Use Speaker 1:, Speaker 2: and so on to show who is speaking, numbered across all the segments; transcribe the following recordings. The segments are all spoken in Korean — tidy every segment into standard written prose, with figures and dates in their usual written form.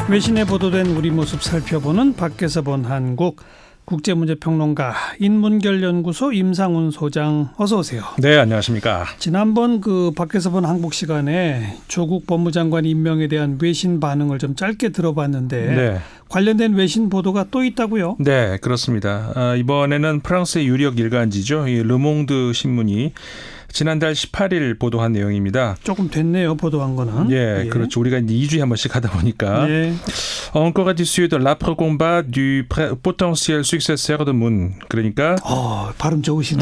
Speaker 1: 외신에 보도된 우리 모습 살펴보는 밖에서 본 한국, 국제문제평론가 인문결연구소 임상훈 소장, 어서 오세요.
Speaker 2: 네, 안녕하십니까.
Speaker 1: 지난번 그 밖에서 본 한국 시간에 조국 법무장관 임명에 대한 외신 반응을 좀 짧게 들어봤는데
Speaker 2: 네.
Speaker 1: 관련된 외신 보도가 또 있다고요?
Speaker 2: 네, 그렇습니다. 이번에는 프랑스의 유력 일간지죠. 이 르몽드 신문이 지난달 18일 보도한 내용입니다.
Speaker 1: 조금 됐네요, 보도한 거는.
Speaker 2: 예, 그렇죠. 우리가 이제 2주에 한 번씩 하다 보니까.
Speaker 1: 예.
Speaker 2: Encore est-il de l'après-combat du potentiel successeur de Moon. 그러니까
Speaker 1: 발음 좋으시네.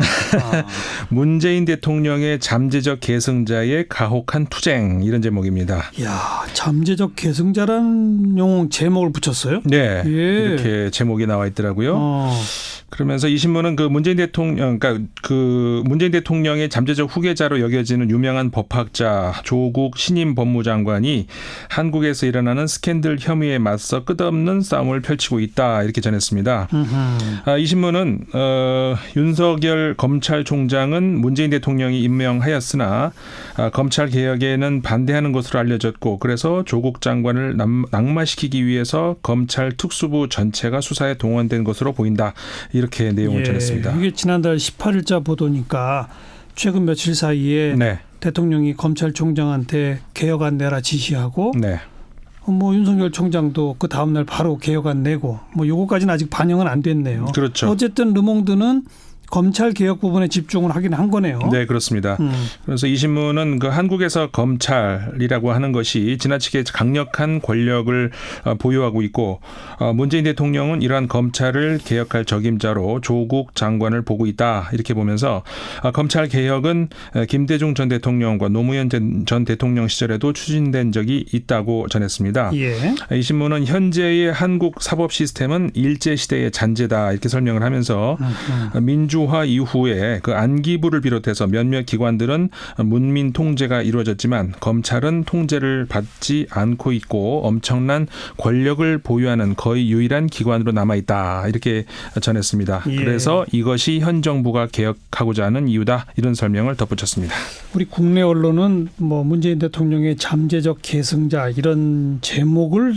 Speaker 2: 문재인 대통령의 잠재적 계승자의 가혹한 투쟁, 이런 제목입니다.
Speaker 1: 이야, 잠재적 계승자라는 용어 제목을 붙였어요?
Speaker 2: 네,
Speaker 1: 예.
Speaker 2: 이렇게 제목이 나와 있더라고요. 그러면서 이 신문은 문재인 대통령의 잠재적 후계자로 여겨지는 유명한 법학자 조국 신임 법무장관이 한국에서 일어나는 스캔들 혐의에 맞서 끝없는 싸움을 펼치고 있다, 이렇게 전했습니다. 이 신문은 윤석열 검찰총장은 문재인 대통령이 임명하였으나 검찰 개혁에는 반대하는 것으로 알려졌고, 그래서 조국 장관을 낙마시키기 위해서 검찰 특수부 전체가 수사에 동원된 것으로 보인다, 이렇게 내용을 전했습니다.
Speaker 1: 이게 지난달 18일자 보도니까 최근 며칠 사이에
Speaker 2: 네.
Speaker 1: 대통령이 검찰총장한테 개혁안 내라 지시하고
Speaker 2: 네.
Speaker 1: 윤석열 총장도 그 다음날 바로 개혁안 내고 요거까지는 아직 반영은 안 됐네요.
Speaker 2: 그렇죠.
Speaker 1: 어쨌든 르몽드는 검찰 개혁 부분에 집중을 하긴 한 거네요.
Speaker 2: 네, 그렇습니다. 그래서 이 신문은 한국에서 검찰이라고 하는 것이 지나치게 강력한 권력을 보유하고 있고, 문재인 대통령은 이러한 검찰을 개혁할 적임자로 조국 장관을 보고 있다, 이렇게 보면서 검찰 개혁은 김대중 전 대통령과 노무현 전 대통령 시절에도 추진된 적이 있다고 전했습니다.
Speaker 1: 예.
Speaker 2: 이 신문은 현재의 한국 사법 시스템은 일제시대의 잔재다, 이렇게 설명을 하면서 민주화 이후에 그 안기부를 비롯해서 몇몇 기관들은 문민 통제가 이루어졌지만 검찰은 통제를 받지 않고 있고 엄청난 권력을 보유하는 거의 유일한 기관으로 남아있다, 이렇게 전했습니다.
Speaker 1: 예.
Speaker 2: 그래서 이것이 현 정부가 개혁하고자 하는 이유다, 이런 설명을 덧붙였습니다.
Speaker 1: 우리 국내 언론은 문재인 대통령의 잠재적 계승자 이런 제목을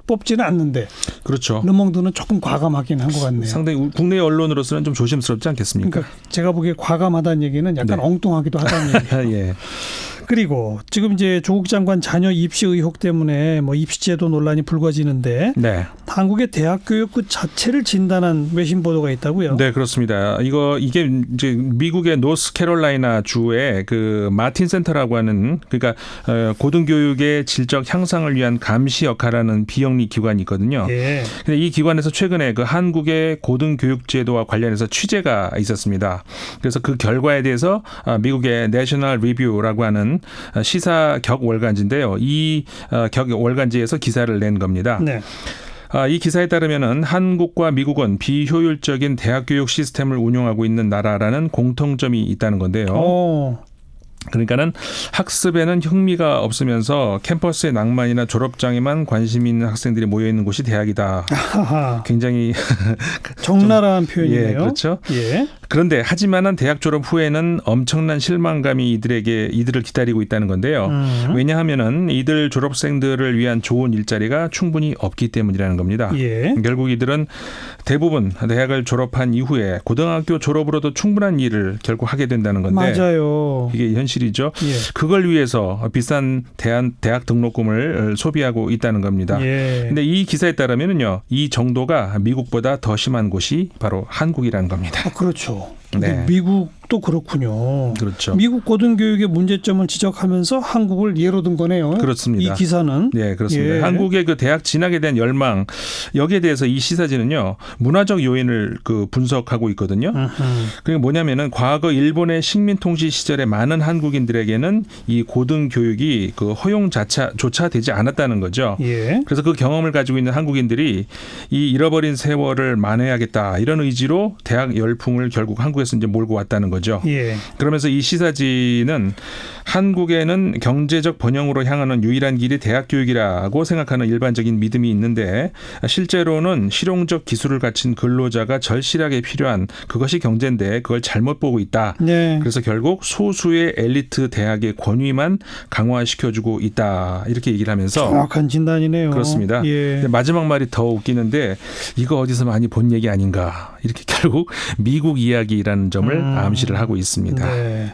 Speaker 1: 뽑지는 않는데,
Speaker 2: 그렇죠.
Speaker 1: 르몽드는 조금 과감하긴 한 것 같네요.
Speaker 2: 상당히 국내 언론으로서는 좀 조심스럽지 않겠습니까?
Speaker 1: 그러니까 제가 보기에 과감하다는 얘기는 약간
Speaker 2: 네.
Speaker 1: 엉뚱하기도 하다는 얘기예요.
Speaker 2: 예.
Speaker 1: 그리고 지금 이제 조국 장관 자녀 입시 의혹 때문에 입시제도 논란이 불거지는데,
Speaker 2: 네.
Speaker 1: 한국의 대학 교육 그 자체를 진단한 외신 보도가 있다고요?
Speaker 2: 네, 그렇습니다. 이게 이제 미국의 노스캐롤라이나 주의 그 마틴 센터라고 하는, 그러니까 고등교육의 질적 향상을 위한 감시 역할하는 비영리 기관이 있거든요.
Speaker 1: 예.
Speaker 2: 근데 이 기관에서 최근에 그 한국의 고등교육제도와 관련해서 취재가 있었습니다. 그래서 그 결과에 대해서 미국의 내셔널 리뷰라고 하는 시사 격 월간지인데요. 이 격 월간지에서 기사를 낸 겁니다.
Speaker 1: 네.
Speaker 2: 이 기사에 따르면은 한국과 미국은 비효율적인 대학 교육 시스템을 운영하고 있는 나라라는 공통점이 있다는 건데요. 그러니까는 학습에는 흥미가 없으면서 캠퍼스의 낭만이나 졸업장에만 관심 있는 학생들이 모여 있는 곳이 대학이다.
Speaker 1: 아하하.
Speaker 2: 굉장히
Speaker 1: 적나라한 표현이네요.
Speaker 2: 예, 그렇죠.
Speaker 1: 예.
Speaker 2: 그런데 하지만은 대학 졸업 후에는 엄청난 실망감이 이들을 기다리고 있다는 건데요. 왜냐하면은 이들 졸업생들을 위한 좋은 일자리가 충분히 없기 때문이라는 겁니다.
Speaker 1: 예.
Speaker 2: 결국 이들은 대부분 대학을 졸업한 이후에 고등학교 졸업으로도 충분한 일을 결국 하게 된다는 건데,
Speaker 1: 맞아요.
Speaker 2: 이게 현실이죠.
Speaker 1: 예.
Speaker 2: 그걸 위해서 비싼 대학 등록금을 소비하고 있다는 겁니다.
Speaker 1: 예.
Speaker 2: 근데 이 기사에 따르면은요, 이 정도가 미국보다 더 심한 곳이 바로 한국이라는 겁니다.
Speaker 1: 그렇죠. 근데
Speaker 2: 네.
Speaker 1: 미국도 그렇군요.
Speaker 2: 그렇죠.
Speaker 1: 미국 고등교육의 문제점을 지적하면서 한국을 예로 든 거네요.
Speaker 2: 그렇습니다.
Speaker 1: 이 기사는.
Speaker 2: 네, 그렇습니다.
Speaker 1: 예.
Speaker 2: 한국의 그 대학 진학에 대한 열망, 여기에 대해서 이 시사지는요, 문화적 요인을 분석하고 있거든요. 그게 뭐냐면은 과거 일본의 식민통치 시절에 많은 한국인들에게는 이 고등교육이 그 허용조차 되지 않았다는 거죠.
Speaker 1: 예.
Speaker 2: 그래서 그 경험을 가지고 있는 한국인들이 이 잃어버린 세월을 만회하겠다, 이런 의지로 대학 열풍을 결국 한국에 한국에서 이제 몰고 왔다는 거죠.
Speaker 1: 예.
Speaker 2: 그러면서 이 시사지는 한국에는 경제적 번영으로 향하는 유일한 길이 대학 교육이라고 생각하는 일반적인 믿음이 있는데 실제로는 실용적 기술을 갖춘 근로자가 절실하게 필요한 그것이 경제인데 그걸 잘못 보고 있다.
Speaker 1: 네.
Speaker 2: 그래서 결국 소수의 엘리트 대학의 권위만 강화시켜주고 있다. 이렇게 얘기를 하면서
Speaker 1: 정확한 진단이네요.
Speaker 2: 그렇습니다.
Speaker 1: 예.
Speaker 2: 근데 마지막 말이 더 웃기는데 이거 어디서 많이 본 얘기 아닌가. 이렇게 결국 미국 이야기라는 점을 암시를 하고 있습니다.
Speaker 1: 네.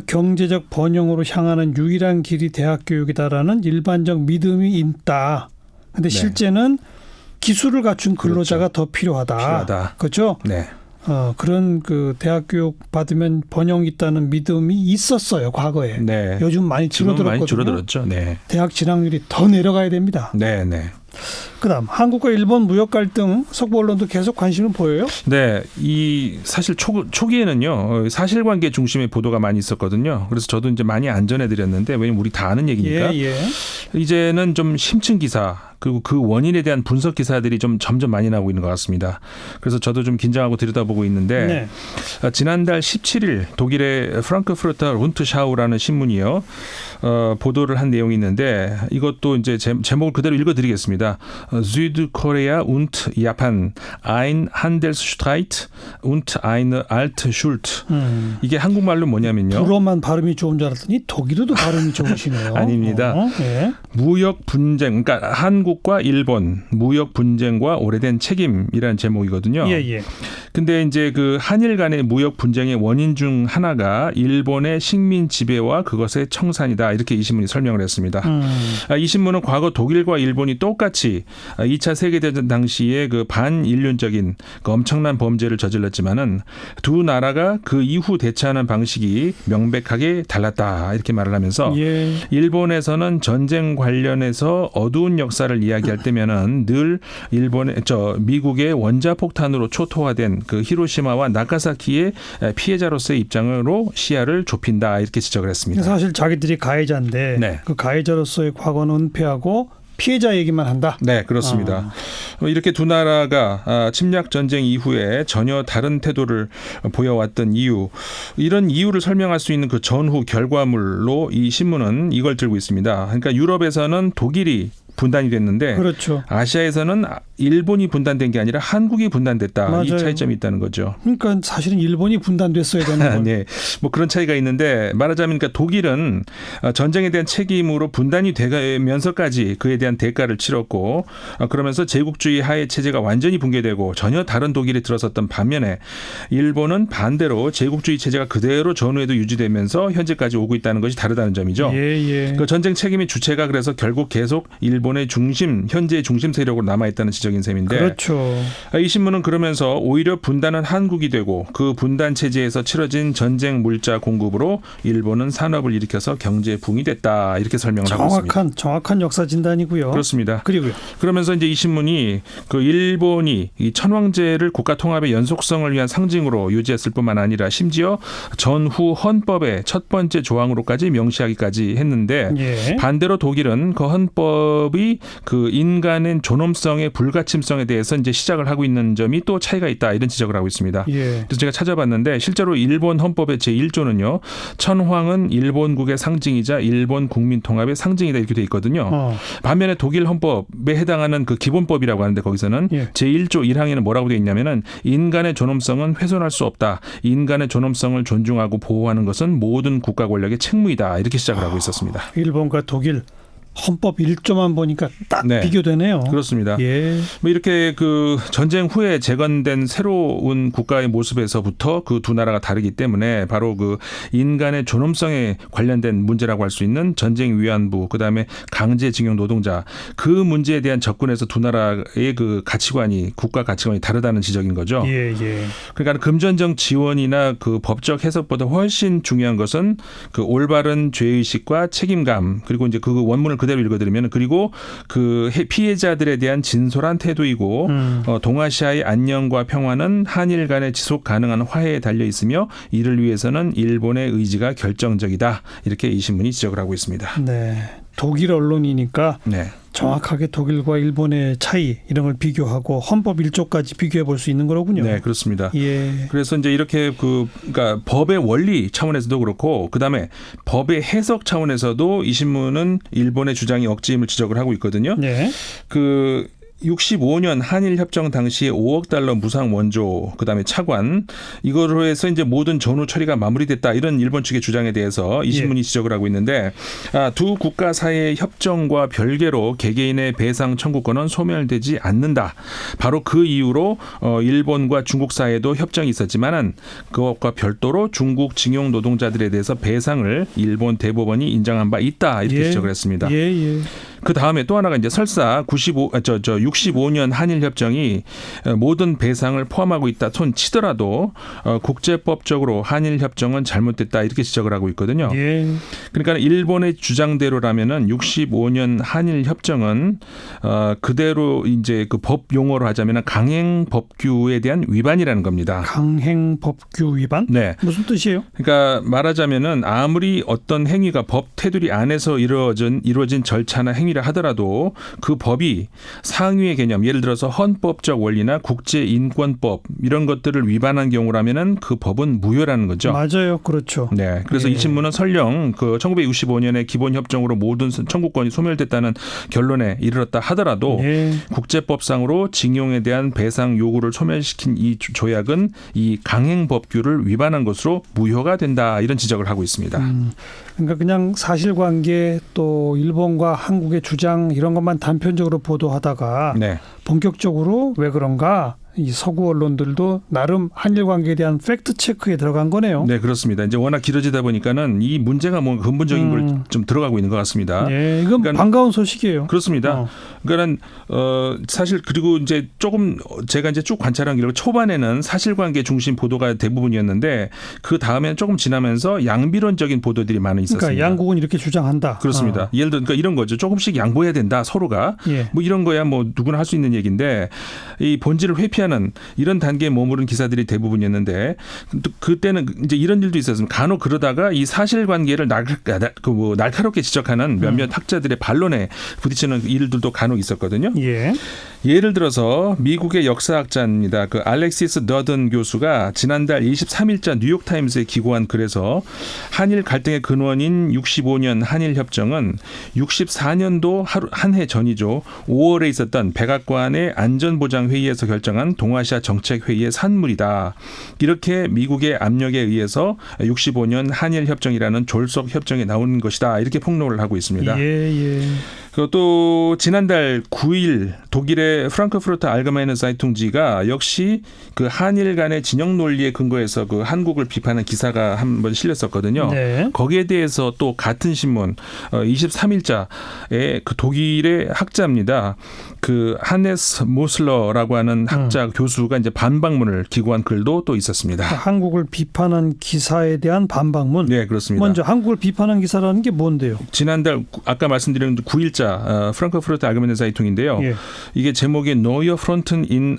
Speaker 1: 경제적 번영으로 향하는 유일한 길이 대학 교육이다라는 일반적 믿음이 있다. 근데
Speaker 2: 네.
Speaker 1: 실제는 기술을 갖춘 근로자가 더 필요하다. 그렇죠?
Speaker 2: 네.
Speaker 1: 그런 그 대학 교육 받으면 번영이 있다는 믿음이 있었어요, 과거에.
Speaker 2: 네.
Speaker 1: 요즘 많이
Speaker 2: 지금
Speaker 1: 줄어들었거든요.
Speaker 2: 많이 줄어들었죠. 네.
Speaker 1: 대학 진학률이 더 내려가야 됩니다.
Speaker 2: 네, 네.
Speaker 1: 그다음 한국과 일본 무역 갈등 속보 언론도 계속 관심을 보여요?
Speaker 2: 네, 이 사실 초기에는요 사실관계 중심의 보도가 많이 있었거든요. 그래서 저도 이제 많이 안 전해드렸는데 왜냐면 우리 다 아는 얘기니까.
Speaker 1: 예.
Speaker 2: 이제는 좀 심층 기사 그리고 그 원인에 대한 분석 기사들이 좀 점점 많이 나오고 있는 것 같습니다. 그래서 저도 좀 긴장하고 들여다보고 있는데 지난달 17일 독일의 프랑크푸르터 룬트샤우라는 신문이요 보도를 한 내용이 있는데 이것도 이제 제목을 그대로 읽어드리겠습니다. Südkorea und Japan ein Handelsstreit und eine alte Schuld. 이게 한국말로 뭐냐면요.
Speaker 1: 불어만 발음이 좋은 줄 알았더니 독일어도 발음이 좋으시네요.
Speaker 2: 아닙니다.
Speaker 1: 예.
Speaker 2: 무역 분쟁, 그러니까 한국과 일본 무역 분쟁과 오래된 책임이라는 제목이거든요.
Speaker 1: 예.
Speaker 2: 근데 이제 그 한일 간의 무역 분쟁의 원인 중 하나가 일본의 식민 지배와 그것의 청산이다. 이렇게 이 신문이 설명을 했습니다. 이 신문은 과거 독일과 일본이 똑같이 2차 세계대전 당시에 그 반인륜적인 그 엄청난 범죄를 저질렀지만은 두 나라가 그 이후 대처하는 방식이 명백하게 달랐다. 이렇게 말을 하면서 일본에서는 전쟁 관련해서 어두운 역사를 이야기할 때면은 늘 미국의 원자폭탄으로 초토화된 그 히로시마와 나가사키의 피해자로서의 입장으로 시야를 좁힌다. 이렇게 지적을 했습니다.
Speaker 1: 사실 자기들이 가해자인데 그 가해자로서의 과거는 은폐하고 피해자 얘기만 한다.
Speaker 2: 네, 그렇습니다. 이렇게 두 나라가 침략 전쟁 이후에 전혀 다른 태도를 보여왔던 이유, 이런 이유를 설명할 수 있는 그 전후 결과물로 이 신문은 이걸 들고 있습니다. 그러니까 유럽에서는 독일이 분단이 됐는데
Speaker 1: 그렇죠.
Speaker 2: 아시아에서는 일본이 분단된 게 아니라 한국이 분단됐다.
Speaker 1: 맞아요.
Speaker 2: 이 차이점이 있다는 거죠.
Speaker 1: 그러니까 사실은 일본이 분단됐어야 되는 거.
Speaker 2: 네, 뭐 그런 차이가 있는데 말하자면 그러니까 독일은 전쟁에 대한 책임으로 분단이 되면서까지 그에 대한 대가를 치렀고 그러면서 제국주의 하에 체제가 완전히 붕괴되고 전혀 다른 독일이 들어섰던 반면에 일본은 반대로 제국주의 체제가 그대로 전후에도 유지되면서 현재까지 오고 있다는 것이 다르다는 점이죠. 그 전쟁 책임의 주체가 그래서 결국 계속 일본의 현재의 중심 세력으로 남아있다는 지적인 셈인데
Speaker 1: 그렇죠.
Speaker 2: 이 신문은 그러면서 오히려 분단은 한국이 되고 그 분단 체제에서 치러진 전쟁 물자 공급으로 일본은 산업을 일으켜서 경제 붕이 됐다. 이렇게 설명을 하고 있습니다.
Speaker 1: 정확한 역사 진단이고요.
Speaker 2: 그렇습니다.
Speaker 1: 그리고요.
Speaker 2: 그러면서 이제 이 신문이 그 일본이 이 천황제를 국가 통합의 연속성을 위한 상징으로 유지했을 뿐만 아니라 심지어 전후 헌법의 첫 번째 조항으로까지 명시하기까지 했는데 반대로 독일은 그 헌법이 그 인간의 존엄성의 불가침성에 대해서 이제 시작을 하고 있는 점이 또 차이가 있다. 이런 지적을 하고 있습니다. 그래서 제가 찾아봤는데 실제로 일본 헌법의 제1조는요. 천황은 일본국의 상징이자 일본 국민 통합의 상징이다. 이렇게 돼 있거든요. 반면에 독일 헌법에 해당하는 그 기본법이라고 하는데 거기서는 제1조 1항에는 뭐라고 돼 있냐면은 인간의 존엄성은 훼손할 수 없다. 인간의 존엄성을 존중하고 보호하는 것은 모든 국가 권력의 책무이다. 이렇게 시작을 하고 있었습니다.
Speaker 1: 일본과 독일 헌법 1조만 보니까 딱 비교되네요.
Speaker 2: 그렇습니다. 뭐 이렇게 그 전쟁 후에 재건된 새로운 국가의 모습에서부터 그 두 나라가 다르기 때문에 바로 그 인간의 존엄성에 관련된 문제라고 할 수 있는 전쟁 위안부, 그다음에 강제징용 노동자 그 문제에 대한 접근에서 두 나라의 그 가치관이 국가 가치관이 다르다는 지적인 거죠. 그러니까 금전적 지원이나 그 법적 해석보다 훨씬 중요한 것은 그 올바른 죄의식과 책임감 그리고 이제 그 원문을 그대로 읽어드리면 그리고 그 피해자들에 대한 진솔한 태도이고 동아시아의 안녕과 평화는 한일 간의 지속 가능한 화해에 달려 있으며 이를 위해서는 일본의 의지가 결정적이다. 이렇게 이 신문이 지적을 하고 있습니다.
Speaker 1: 독일 언론이니까 정확하게 독일과 일본의 차이 이런 걸 비교하고 헌법 1조까지 비교해 볼 수 있는 거로군요.
Speaker 2: 네, 그렇습니다.
Speaker 1: 예.
Speaker 2: 그래서 이제 이렇게 그러니까 법의 원리 차원에서도 그렇고 그다음에 법의 해석 차원에서도 이 신문은 일본의 주장이 억지임을 지적을 하고 있거든요.
Speaker 1: 네.
Speaker 2: 65년 한일 협정 당시에 5억 달러 무상 원조, 그다음에 차관 이거로 해서 이제 모든 전후 처리가 마무리됐다 이런 일본 측의 주장에 대해서 이 신문이 지적을 하고 있는데 두 국가 사이의 협정과 별개로 개개인의 배상 청구권은 소멸되지 않는다. 바로 그 이유로 일본과 중국 사이에도 협정이 있었지만은 그것과 별도로 중국 징용 노동자들에 대해서 배상을 일본 대법원이 인정한 바 있다 이렇게 지적을 했습니다.
Speaker 1: 예.
Speaker 2: 그 다음에 또 하나가 이제 설사 65년 한일 협정이 모든 배상을 포함하고 있다 손 치더라도 국제법적으로 한일 협정은 잘못됐다 이렇게 지적을 하고 있거든요.
Speaker 1: 예.
Speaker 2: 그러니까 일본의 주장대로라면은 65년 한일 협정은 그대로 이제 그 법 용어로 하자면은 강행 법규에 대한 위반이라는 겁니다.
Speaker 1: 강행 법규 위반?
Speaker 2: 네.
Speaker 1: 무슨 뜻이에요?
Speaker 2: 그러니까 말하자면은 아무리 어떤 행위가 법 테두리 안에서 이루어진 절차나 행위라 하더라도 그 법이 상위의 개념, 예를 들어서 헌법적 원리나 국제인권법 이런 것들을 위반한 경우라면은 그 법은 무효라는 거죠.
Speaker 1: 맞아요, 그렇죠.
Speaker 2: 네, 그래서 이 신문은 설령 1965년에 기본협정으로 모든 청구권이 소멸됐다는 결론에 이르렀다 하더라도 국제법상으로 징용에 대한 배상 요구를 소멸시킨 이 조약은 이 강행법규를 위반한 것으로 무효가 된다 이런 지적을 하고 있습니다.
Speaker 1: 그러니까 그냥 사실관계 또 일본과 한국의 주장 이런 것만 단편적으로 보도하다가 본격적으로 왜 그런가 이 서구 언론들도 나름 한일 관계에 대한 팩트 체크에 들어간 거네요.
Speaker 2: 네, 그렇습니다. 이제 워낙 길어지다 보니까는 이 문제가 뭐 근본적인 걸 좀 들어가고 있는 것 같습니다.
Speaker 1: 네, 이건 그러니까 반가운 소식이에요.
Speaker 2: 그렇습니다. 그러니까는 사실 그리고 이제 조금 제가 이제 쭉 관찰한 결과 초반에는 사실관계 중심 보도가 대부분이었는데 그 다음에는 조금 지나면서 양비론적인 보도들이 많이 있었습니다.
Speaker 1: 그러니까 양국은 이렇게 주장한다.
Speaker 2: 그렇습니다. 예를 들어 그러니까 이런 거죠. 조금씩 양보해야 된다 서로가. 뭐 이런 거야 뭐 누구나 할 수 있는 얘기인데 이 본질을 회피하는 이런 단계에 머무른 기사들이 대부분이었는데 그때는 이제 이런 일도 있었습니다. 간혹 그러다가 이 사실관계를 날카롭게 지적하는 몇몇 학자들의 반론에 부딪히는 일들도 간혹 있었거든요. 예를 들어서 미국의 역사학자입니다. 그 알렉시스 너든 교수가 지난달 23일자 뉴욕타임스에 기고한 글에서 한일 갈등의 근원인 65년 한일 협정은 64년도 한 해 전이죠. 5월에 있었던 백악관의 안전보장회의에서 결정한 동아시아 정책회의의 산물이다. 이렇게 미국의 압력에 의해서 65년 한일 협정이라는 졸속 협정이 나온 것이다. 이렇게 폭로를 하고 있습니다. 또 지난달 9일 독일의 프랑크푸르트 알게마이네 사이퉁지가 역시 그 한일 간의 진영 논리에 근거해서 그 한국을 비판하는 기사가 한번 실렸었거든요. 거기에 대해서 또 같은 신문 23일자에 그 독일의 학자입니다. 그 하네스 모슬러라고 하는 학자 교수가 이제 반박문을 기고한 글도 또 있었습니다.
Speaker 1: 한국을 비판한 기사에 대한 반박문.
Speaker 2: 네, 그렇습니다.
Speaker 1: 먼저 한국을 비판한 기사라는 게 뭔데요?
Speaker 2: 지난달 아까 말씀드린 9일자 프랑크푸르트 알게마이네 사이퉁인데요. 이게 제목이 Neue Fronten in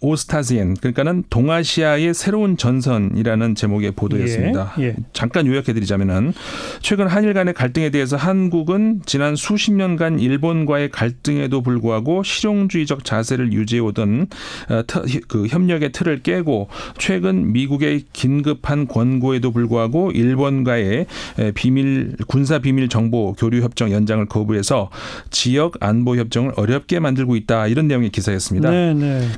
Speaker 2: Ostasien, 그러니까는 동아시아의 새로운 전선이라는 제목의 보도였습니다. 잠깐 요약해드리자면은 최근 한일 간의 갈등에 대해서 한국은 지난 수십 년간 일본과의 갈등에도 불구하고 실용주의적 자세를 유지해오던 그 협력의 틀을 깨고 최근 미국의 긴급한 권고에도 불구하고 일본과의 군사 비밀 정보 교류 협정 연장을 거부해서 지역 안보 협정을 어렵게 만들고 있다. 이런 내용의 기사였습니다.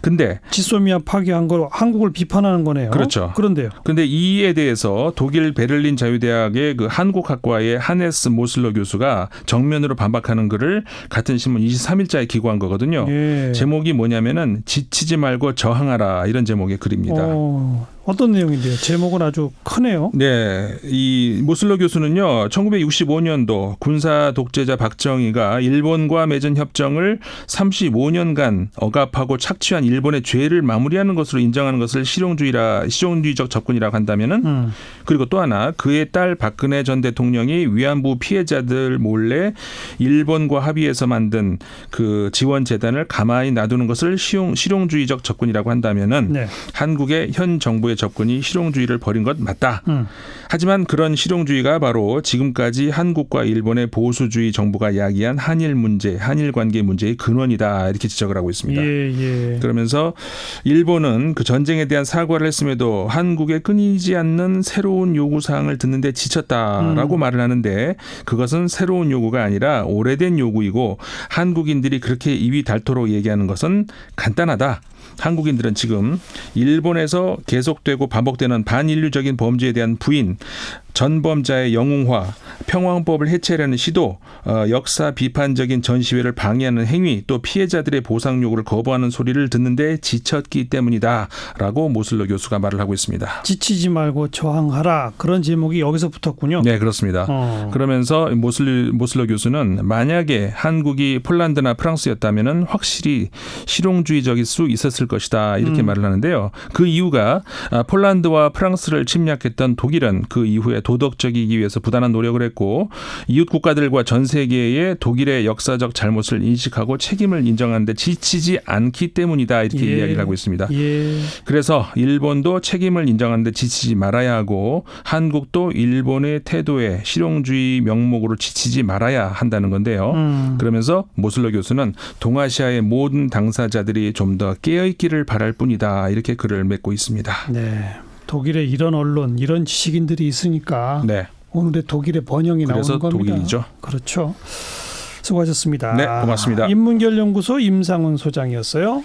Speaker 2: 근데
Speaker 1: 지소미아 파기한 걸 한국을 비판하는 거네요.
Speaker 2: 그렇죠.
Speaker 1: 그런데요.
Speaker 2: 근데 이에 대해서 독일 베를린 자유대학의 그 한국학과의 하네스 모슬러 교수가 정면으로 반박하는 글을 같은 신문 23일자에 기고한 거거든요. 제목이 뭐냐면은 지치지 말고 저항하라 이런 제목의 글입니다.
Speaker 1: 어떤 내용인데요? 제목은 아주 크네요.
Speaker 2: 네, 이 모슬러 교수는요, 1965년도 군사 독재자 박정희가 일본과 맺은 협정을 35년간 억압하고 착취한 일본의 죄를 마무리하는 것으로 인정하는 것을 실용주의적 접근이라고 한다면은, 그리고 또 하나 그의 딸 박근혜 전 대통령이 위안부 피해자들 몰래 일본과 합의해서 만든 그 지원 재단을 가만히 놔두는 것을 실용주의적 접근이라고 한다면은 한국의 현 정부의 한국의 접근이 실용주의를 버린 것 맞다. 하지만 그런 실용주의가 바로 지금까지 한국과 일본의 보수주의 정부가 야기한 한일 문제, 한일 관계 문제의 근원이다. 이렇게 지적을 하고 있습니다. 그러면서 일본은 그 전쟁에 대한 사과를 했음에도 한국에 끊이지 않는 새로운 요구사항을 듣는데 지쳤다라고 말을 하는데 그것은 새로운 요구가 아니라 오래된 요구이고 한국인들이 그렇게 입이 닳도록 얘기하는 것은 간단하다. 한국인들은 지금 일본에서 계속되고 반복되는 반인류적인 범죄에 대한 부인, 전범자의 영웅화, 평화헌법을 해체하려는 시도, 역사 비판적인 전시회를 방해하는 행위, 또 피해자들의 보상 요구를 거부하는 소리를 듣는데 지쳤기 때문이다라고 모슬러 교수가 말을 하고 있습니다.
Speaker 1: 지치지 말고 저항하라. 그런 제목이 여기서 붙었군요.
Speaker 2: 네, 그렇습니다. 그러면서 모슬러 교수는 만약에 한국이 폴란드나 프랑스였다면은 확실히 실용주의적일 수 있었을 것이다. 이렇게 말을 하는데요. 그 이유가 폴란드와 프랑스를 침략했던 독일은 그 이후에 도덕적이기 위해서 부단한 노력을 했고 이웃 국가들과 전 세계의 독일의 역사적 잘못을 인식하고 책임을 인정하는데 지치지 않기 때문이다. 이렇게 이야기를 하고 있습니다. 그래서 일본도 책임을 인정하는데 지치지 말아야 하고 한국도 일본의 태도에 실용주의 명목으로 지치지 말아야 한다는 건데요. 그러면서 모슬러 교수는 동아시아의 모든 당사자들이 좀 더 깨어있기를 바랄 뿐이다. 이렇게 글을 맺고 있습니다.
Speaker 1: 네. 독일에 이런 언론, 이런 지식인들이 있으니까
Speaker 2: 네.
Speaker 1: 오늘의 독일의 번영이 나오는 겁니다.
Speaker 2: 그래서 독일이죠.
Speaker 1: 그렇죠. 수고하셨습니다.
Speaker 2: 네, 고맙습니다.
Speaker 1: 인문결연구소 임상훈 소장이었어요.